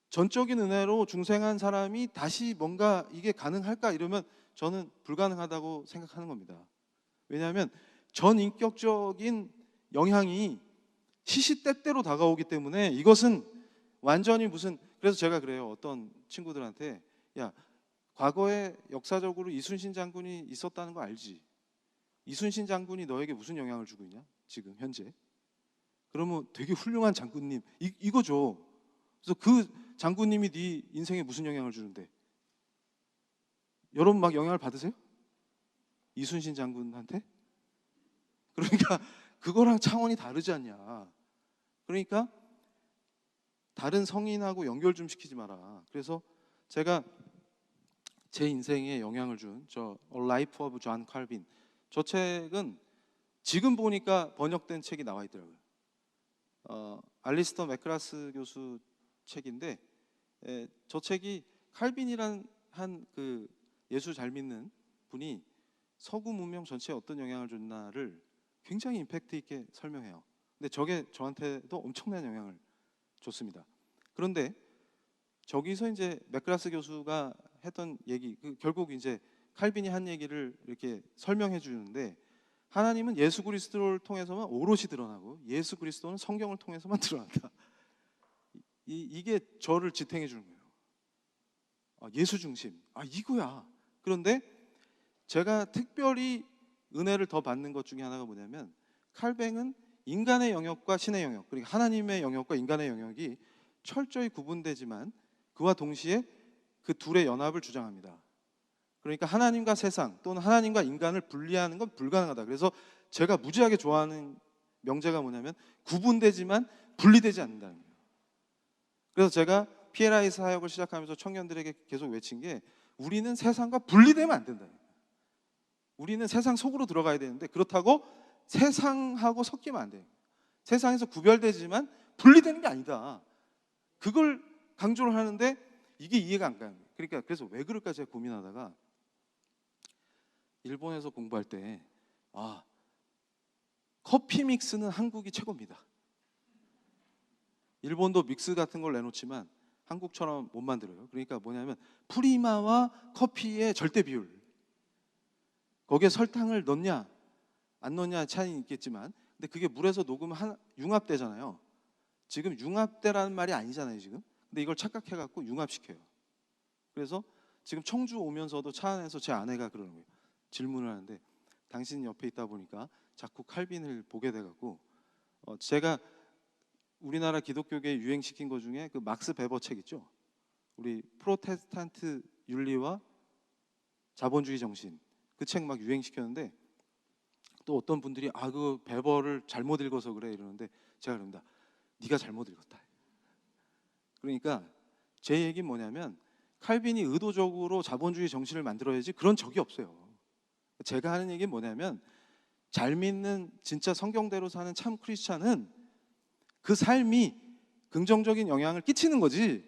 전적인 은혜로 중생한 사람이 다시 뭔가 이게 가능할까? 이러면 저는 불가능하다고 생각하는 겁니다. 왜냐하면 전인격적인 영향이 시시때때로 다가오기 때문에 이것은 완전히 그래서 제가 그래요. 어떤 친구들한테 야, 과거에 역사적으로 이순신 장군이 있었다는 거 알지? 이순신 장군이 너에게 무슨 영향을 주고 있냐? 지금 현재. 그러면 되게 훌륭한 장군님 이거죠. 그래서 그 장군님이 네 인생에 무슨 영향을 주는데? 여러분 막 영향을 받으세요? 이순신 장군한테? 그러니까 그거랑 차원이 다르지 않냐. 그러니까 다른 성인하고 연결 좀 시키지 마라. 그래서 제가 제 인생에 영향을 준 저 A Life of John Calvin, 저 책은 지금 보니까 번역된 책이 나와 있더라고요. 알리스터 맥크라스 교수 책인데, 저 책이 칼빈이란 한 그 예수 잘 믿는 분이 서구 문명 전체에 어떤 영향을 줬나를 굉장히 임팩트 있게 설명해요. 근데 저게 저한테도 엄청난 영향을 줬습니다. 그런데 저기서 이제 맥크라스 교수가 했던 얘기, 결국 이제 칼빈이 한 얘기를 이렇게 설명해 주는데, 하나님은 예수 그리스도를 통해서만 오롯이 드러나고 예수 그리스도는 성경을 통해서만 드러난다. 이게 저를 지탱해 주는 거예요. 예수 중심. 이거야. 그런데 제가 특별히 은혜를 더 받는 것 중에 하나가 뭐냐면, 칼뱅은 인간의 영역과 신의 영역, 그러니까 하나님의 영역과 인간의 영역이 철저히 구분되지만 그와 동시에 그 둘의 연합을 주장합니다. 그러니까 하나님과 세상 또는 하나님과 인간을 분리하는 건 불가능하다. 그래서 제가 무지하게 좋아하는 명제가 뭐냐면 구분되지만 분리되지 않는다는 거예요. 그래서 제가 PLI 사역을 시작하면서 청년들에게 계속 외친 게, 우리는 세상과 분리되면 안 된다. 우리는 세상 속으로 들어가야 되는데 그렇다고 세상하고 섞이면 안 돼요. 세상에서 구별되지만 분리되는 게 아니다. 그걸 강조를 하는데 이게 이해가 안 가요. 그러니까 그래서 왜 그럴까 제가 고민하다가, 일본에서 공부할 때 커피 믹스는 한국이 최고입니다. 일본도 믹스 같은 걸 내놓지만 한국처럼 못 만들어요. 그러니까 뭐냐면 프리마와 커피의 절대 비율, 거기에 설탕을 넣냐 안 넣냐 차이는 있겠지만, 근데 그게 물에서 녹으면 융합되잖아요. 지금 융합되라는 말이 아니잖아요 지금. 근데 이걸 착각해갖고 융합시켜요. 그래서 지금 청주 오면서도 차 안에서 제 아내가 그러는 거예요. 질문을 하는데, 당신 옆에 있다 보니까 자꾸 칼빈을 보게 돼갖고, 제가 우리나라 기독교계 유행시킨 것 중에 그 막스 베버 책 있죠. 우리 프로테스탄트 윤리와 자본주의 정신, 그 책 막 유행시켰는데, 또 어떤 분들이 그 베버를 잘못 읽어서 그래 이러는데, 제가 그럽니다. 네가 잘못 읽었다. 그러니까 제 얘기는 뭐냐면, 칼빈이 의도적으로 자본주의 정신을 만들어야지 그런 적이 없어요. 제가 하는 얘기는 뭐냐면, 잘 믿는 진짜 성경대로 사는 참 크리스찬은 그 삶이 긍정적인 영향을 끼치는 거지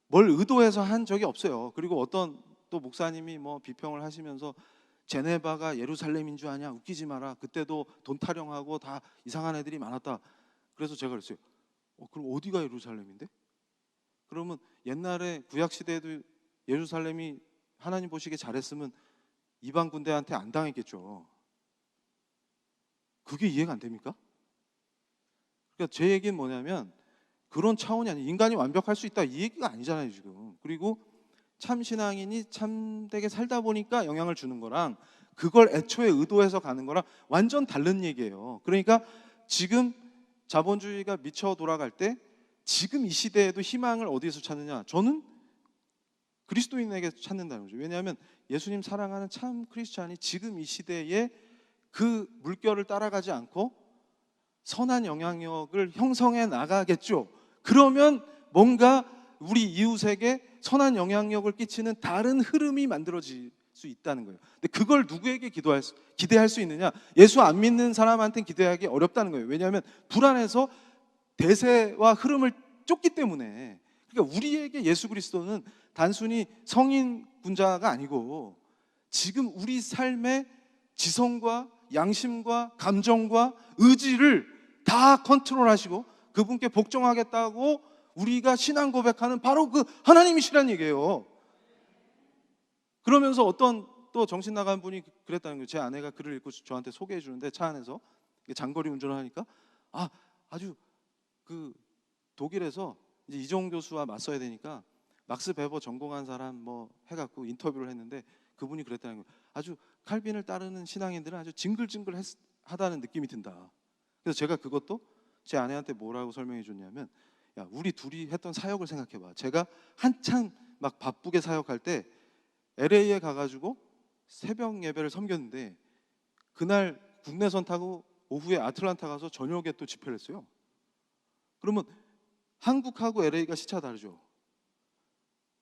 뭘 의도해서 한 적이 없어요. 그리고 어떤 또 목사님이 뭐 비평을 하시면서 제네바가 예루살렘인 줄 아냐, 웃기지 마라, 그때도 돈 타령하고 다 이상한 애들이 많았다. 그래서 제가 그랬어요. 그럼 어디가 예루살렘인데? 그러면 옛날에 구약시대에도 예루살렘이 하나님 보시기에 잘했으면 이방 군대한테 안 당했겠죠. 그게 이해가 안 됩니까? 그러니까 제 얘기는 뭐냐면, 그런 차원이 아니에요. 인간이 완벽할 수 있다 이 얘기가 아니잖아요 지금. 그리고 참신앙인이 참되게 살다 보니까 영향을 주는 거랑 그걸 애초에 의도해서 가는 거랑 완전 다른 얘기예요. 그러니까 지금 자본주의가 미쳐 돌아갈 때 지금 이 시대에도 희망을 어디에서 찾느냐? 저는 그리스도인에게 찾는다는 거죠. 왜냐하면 예수님 사랑하는 참 크리스찬이 지금 이 시대에 그 물결을 따라가지 않고 선한 영향력을 형성해 나가겠죠. 그러면 뭔가 우리 이웃에게 선한 영향력을 끼치는 다른 흐름이 만들어질 수 있다는 거예요. 근데 그걸 누구에게 기대할 수 있느냐? 예수 안 믿는 사람한테는 기대하기 어렵다는 거예요. 왜냐하면 불안해서 대세와 흐름을 쫓기 때문에. 그러니까 우리에게 예수 그리스도는 단순히 성인 군자가 아니고 지금 우리 삶의 지성과 양심과 감정과 의지를 다 컨트롤하시고 그분께 복종하겠다고 우리가 신앙 고백하는 바로 그 하나님이시란 얘기예요. 그러면서 어떤 또 정신 나간 분이 그랬다는 거예요. 제 아내가 글을 읽고 저한테 소개해 주는데 차 안에서 장거리 운전을 하니까 아주 그 독일에서 이제 이종 교수와 맞서야 되니까 막스 베버 전공한 사람 뭐 해갖고 인터뷰를 했는데 그분이 그랬다는 거예요. 아주 칼빈을 따르는 신앙인들은 아주 징글징글하다는 느낌이 든다. 그래서 제가 그것도 제 아내한테 뭐라고 설명해 줬냐면, 야, 우리 둘이 했던 사역을 생각해봐. 제가 한창 막 바쁘게 사역할 때 LA에 가가지고 새벽 예배를 섬겼는데 그날 국내선 타고 오후에 아틀란타 가서 저녁에 또 집회를 했어요. 그러면 한국하고 LA가 시차가 다르죠.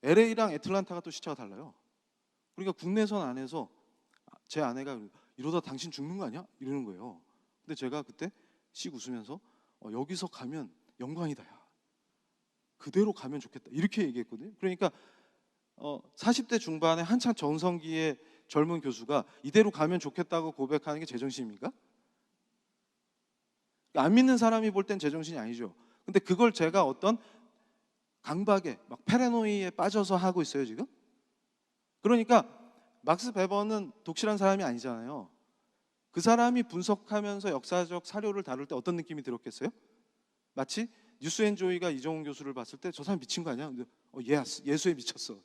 LA랑 애틀란타가 또 시차가 달라요. 그러니까 국내선 안에서 제 아내가 이러다 당신 죽는 거 아니야? 이러는 거예요. 근데 제가 그때 씩 웃으면서 여기서 가면 영광이다. 야. 그대로 가면 좋겠다. 이렇게 얘기했거든요. 그러니까 40대 중반에 한창 전성기의 젊은 교수가 이대로 가면 좋겠다고 고백하는 게 제정신입니까? 안 믿는 사람이 볼 땐 제정신이 아니죠. 근데 그걸 제가 어떤 강박에 막 패러노이에 빠져서 하고 있어요 지금. 그러니까 막스 베버는 독실한 사람이 아니잖아요. 그 사람이 분석하면서 역사적 사료를 다룰 때 어떤 느낌이 들었겠어요? 마치 뉴스앤조이가 이정훈 교수를 봤을 때 저 사람 미친 거 아니야? 예수에 미쳤어.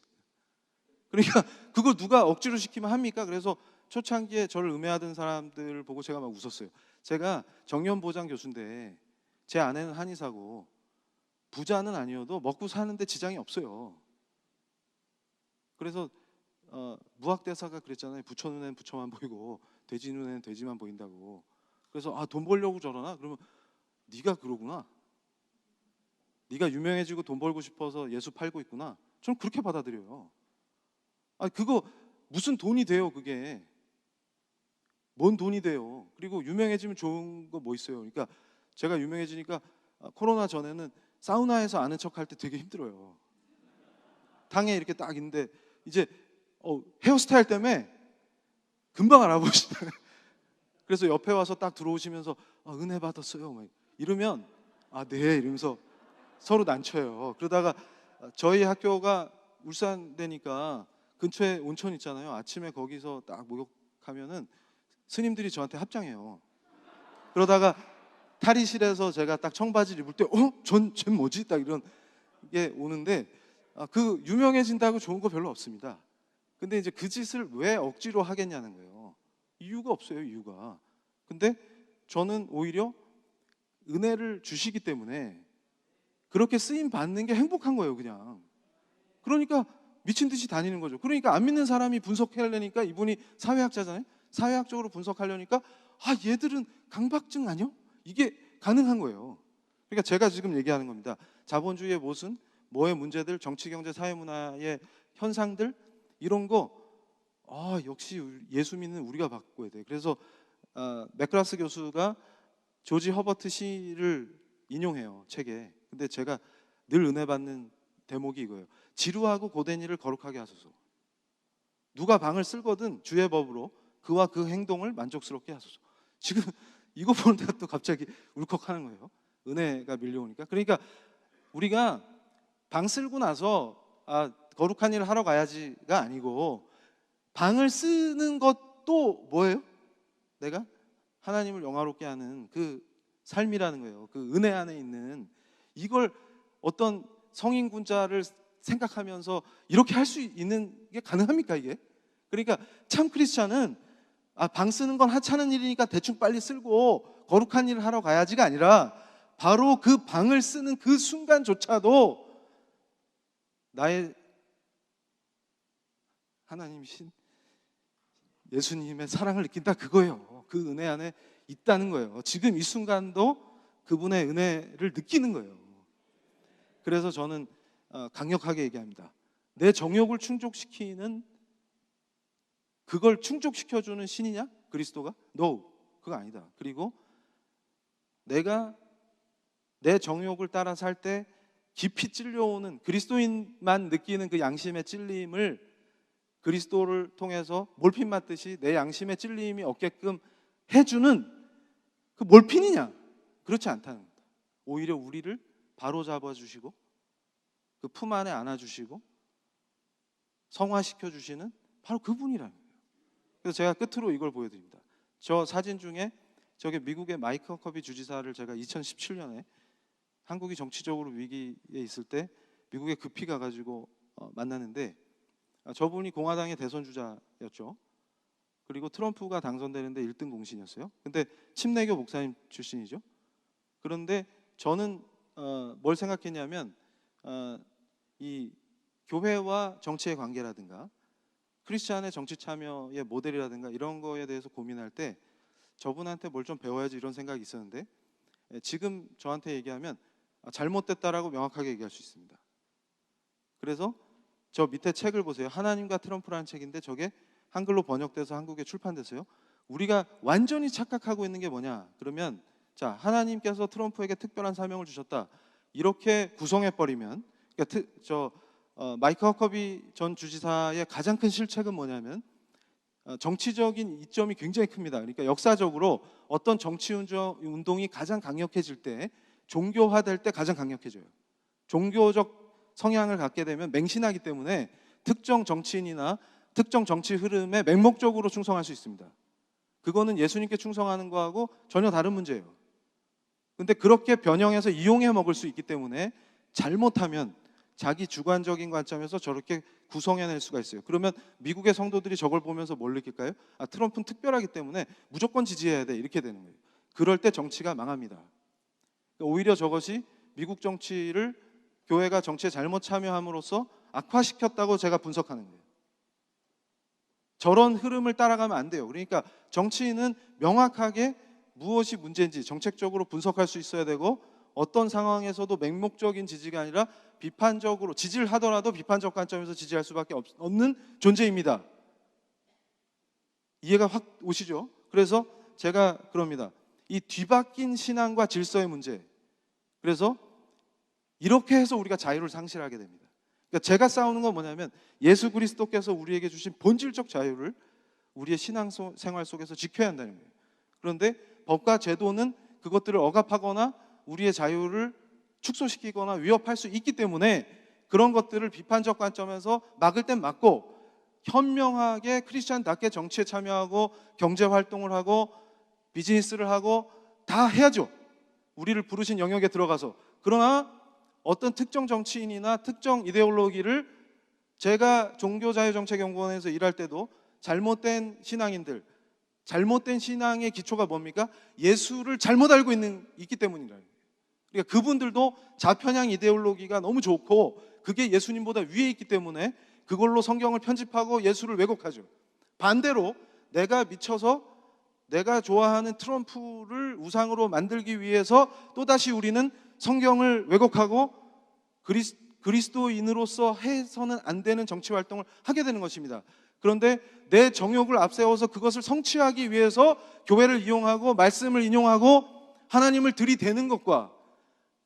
그러니까 그걸 누가 억지로 시키면 합니까? 그래서 초창기에 저를 음해하던 사람들 보고 제가 막 웃었어요. 제가 정년보장 교수인데 제 아내는 한의사고 부자는 아니어도 먹고 사는데 지장이 없어요. 그래서 무학대사가 그랬잖아요. 부처 눈에는 부처만 보이고 돼지 눈에는 돼지만 보인다고. 그래서 돈 벌려고 저러나? 그러면 네가 그러구나. 네가 유명해지고 돈 벌고 싶어서 예수 팔고 있구나. 저는 그렇게 받아들여요. 그거 무슨 돈이 돼요? 그게 뭔 돈이 돼요? 그리고 유명해지면 좋은 거 뭐 있어요? 그러니까 제가 유명해지니까 코로나 전에는 사우나에서 아는 척 할 때 되게 힘들어요. 당에 이렇게 딱 있는데 이제 헤어스타일 때문에 금방 알아보시더라고요. 그래서 옆에 와서 딱 들어오시면서 은혜 받았어요 막 이러면 네 이러면서 서로 난처해요. 그러다가 저희 학교가 울산대니까 근처에 온천 있잖아요. 아침에 거기서 딱 목욕하면은 스님들이 저한테 합장해요. 그러다가 탈의실에서 제가 딱 청바지를 입을 때 쟤 뭐지? 딱 이런 게 오는데 그 유명해진다고 좋은 거 별로 없습니다. 근데 이제 그 짓을 왜 억지로 하겠냐는 거예요. 이유가 없어요, 이유가. 근데 저는 오히려 은혜를 주시기 때문에 그렇게 쓰임 받는 게 행복한 거예요, 그냥. 그러니까 미친 듯이 다니는 거죠. 그러니까 안 믿는 사람이 분석하려니까 이분이 사회학자잖아요. 사회학적으로 분석하려니까 얘들은 강박증 아니요? 이게 가능한 거예요. 그러니까 제가 지금 얘기하는 겁니다. 자본주의의 모순, 뭐의 문제들, 정치, 경제, 사회, 문화의 현상들 이런 거 역시 예수 믿는 우리가 바꿔야 돼. 그래서 맥그라스 교수가 조지 허버트 시를 인용해요, 책에. 근데 제가 늘 은혜 받는 대목이 이거예요. 지루하고 고된 일을 거룩하게 하소서. 누가 방을 쓸거든 주의 법으로 그와 그 행동을 만족스럽게 하소서. 지금 이거 보는데가 또 갑자기 울컥하는 거예요. 은혜가 밀려오니까. 그러니까 우리가 방 쓸고 나서 거룩한 일을 하러 가야지가 아니고 방을 쓰는 것도 뭐예요? 내가 하나님을 영화롭게 하는 그 삶이라는 거예요. 그 은혜 안에 있는 이걸 어떤 성인군자를 생각하면서 이렇게 할 수 있는 게 가능합니까 이게? 그러니까 참 크리스찬은 방 쓰는 건 하찮은 일이니까 대충 빨리 쓸고 거룩한 일을 하러 가야지가 아니라 바로 그 방을 쓰는 그 순간조차도 나의 하나님이신 예수님의 사랑을 느낀다 그거예요. 그 은혜 안에 있다는 거예요. 지금 이 순간도 그분의 은혜를 느끼는 거예요. 그래서 저는 강력하게 얘기합니다. 내 정욕을 충족시키는 그걸 충족시켜주는 신이냐? 그리스도가? No, 그거 아니다. 그리고 내가 내 정욕을 따라 살 때 깊이 찔려오는 그리스도인만 느끼는 그 양심의 찔림을 그리스도를 통해서 몰핀 맞듯이 내 양심의 찔림이 없게끔 해주는 그 몰핀이냐? 그렇지 않다는 겁니다. 오히려 우리를 바로 잡아주시고 그 품 안에 안아주시고 성화시켜 주시는 바로 그분이라는 거예요. 그래서 제가 끝으로 이걸 보여드립니다. 저 사진 중에 저게 미국의 마이크 허커비 주지사를 제가 2017년에 한국이 정치적으로 위기에 있을 때 미국에 급히 가가지고 만났는데, 저분이 공화당의 대선 주자였죠. 그리고 트럼프가 당선되는데 1등 공신이었어요. 근데 침례교 목사님 출신이죠. 그런데 저는 뭘 생각했냐면 이 교회와 정치의 관계라든가 크리스찬의 정치 참여의 모델이라든가 이런 거에 대해서 고민할 때 저분한테 뭘 좀 배워야지 이런 생각이 있었는데, 지금 저한테 얘기하면 잘못됐다라고 명확하게 얘기할 수 있습니다. 그래서 저 밑에 책을 보세요. 하나님과 트럼프라는 책인데 저게 한글로 번역돼서 한국에 출판됐어요. 우리가 완전히 착각하고 있는 게 뭐냐 그러면, 자, 하나님께서 트럼프에게 특별한 사명을 주셨다 이렇게 구성해버리면, 그러니까 마이크 허커비 전 주지사의 가장 큰 실책은 뭐냐면 정치적인 이점이 굉장히 큽니다. 그러니까 역사적으로 어떤 정치 운동이 가장 강력해질 때, 종교화될 때 가장 강력해져요. 종교적 성향을 갖게 되면 맹신하기 때문에 특정 정치인이나 특정 정치 흐름에 맹목적으로 충성할 수 있습니다. 그거는 예수님께 충성하는 거하고 전혀 다른 문제예요. 근데 그렇게 변형해서 이용해 먹을 수 있기 때문에 잘못하면 자기 주관적인 관점에서 저렇게 구성해낼 수가 있어요. 그러면 미국의 성도들이 저걸 보면서 뭘 느낄까요? 트럼프는 특별하기 때문에 무조건 지지해야 돼, 이렇게 되는 거예요. 그럴 때 정치가 망합니다. 오히려 저것이 미국 정치를 교회가 정치에 잘못 참여함으로써 악화시켰다고 제가 분석하는 거예요. 저런 흐름을 따라가면 안 돼요. 그러니까 정치인은 명확하게 무엇이 문제인지 정책적으로 분석할 수 있어야 되고, 어떤 상황에서도 맹목적인 지지가 아니라 비판적으로, 지지를 하더라도 비판적 관점에서 지지할 수밖에 없는 존재입니다. 이해가 확 오시죠? 그래서 제가 그럽니다. 이 뒤바뀐 신앙과 질서의 문제, 그래서 이렇게 해서 우리가 자유를 상실하게 됩니다. 그러니까 제가 싸우는 건 뭐냐면 예수 그리스도께서 우리에게 주신 본질적 자유를 우리의 신앙생활 속에서 지켜야 한다는 거예요. 그런데 법과 제도는 그것들을 억압하거나 우리의 자유를 축소시키거나 위협할 수 있기 때문에 그런 것들을 비판적 관점에서 막을 땐 막고, 현명하게 크리스찬답게 정치에 참여하고 경제활동을 하고 비즈니스를 하고 다 해야죠. 우리를 부르신 영역에 들어가서. 그러나 어떤 특정 정치인이나 특정 이데올로기를, 제가 종교자유정책연구원에서 일할 때도 잘못된 신앙인들, 잘못된 신앙의 기초가 뭡니까? 예수를 잘못 알고 있기 때문이라는 거예요. 그러니까 그분들도 좌편향 이데올로기가 너무 좋고 그게 예수님보다 위에 있기 때문에 그걸로 성경을 편집하고 예수를 왜곡하죠. 반대로 내가 미쳐서 내가 좋아하는 트럼프를 우상으로 만들기 위해서 또다시 우리는 성경을 왜곡하고 그리스도인으로서 해서는 안 되는 정치 활동을 하게 되는 것입니다. 그런데 내 정욕을 앞세워서 그것을 성취하기 위해서 교회를 이용하고 말씀을 인용하고 하나님을 들이대는 것과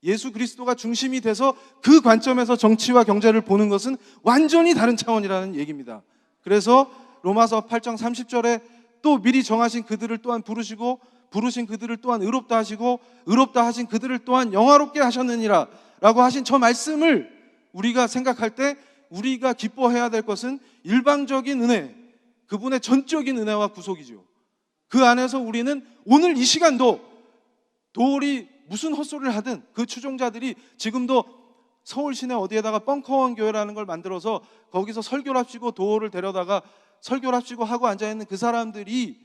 예수 그리스도가 중심이 돼서 그 관점에서 정치와 경제를 보는 것은 완전히 다른 차원이라는 얘기입니다. 그래서 로마서 8장 30절에 또 미리 정하신 그들을 또한 부르시고 부르신 그들을 또한 의롭다 하시고 의롭다 하신 그들을 또한 영화롭게 하셨느니라 라고 하신 저 말씀을 우리가 생각할 때 우리가 기뻐해야 될 것은 일방적인 은혜, 그분의 전적인 은혜와 구속이죠. 그 안에서 우리는 오늘 이 시간도 도리 무슨 헛소리를 하든 그 추종자들이 지금도 서울 시내 어디에다가 벙커원 교회라는 걸 만들어서 거기서 설교를 합시고 도어를 데려다가 설교를 합시고 하고 앉아있는 그 사람들이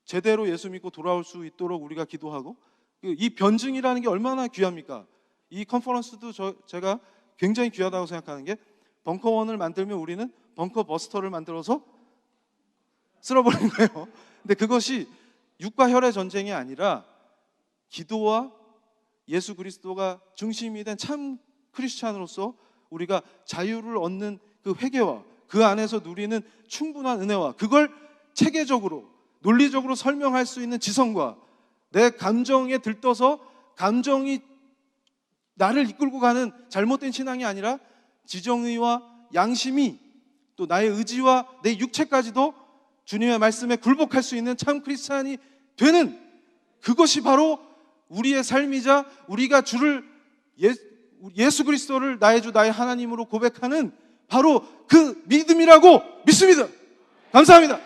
제대로 예수 믿고 돌아올 수 있도록 우리가 기도하고, 이 변증이라는 게 얼마나 귀합니까? 이 컨퍼런스도 제가 굉장히 귀하다고 생각하는 게, 벙커원을 만들면 우리는 벙커 버스터를 만들어서 쓸어버리는 거예요. 근데 그것이 육과 혈의 전쟁이 아니라 기도와 예수 그리스도가 중심이 된 참 크리스찬으로서 우리가 자유를 얻는 그 회개와 그 안에서 누리는 충분한 은혜와 그걸 체계적으로 논리적으로 설명할 수 있는 지성과 내 감정에 들떠서 감정이 나를 이끌고 가는 잘못된 신앙이 아니라 지정의와 양심이 또 나의 의지와 내 육체까지도 주님의 말씀에 굴복할 수 있는 참 크리스찬이 되는, 그것이 바로 우리의 삶이자 우리가 주를 예수 그리스도를 나의 주 나의 하나님으로 고백하는 바로 그 믿음이라고 믿습니다. 감사합니다.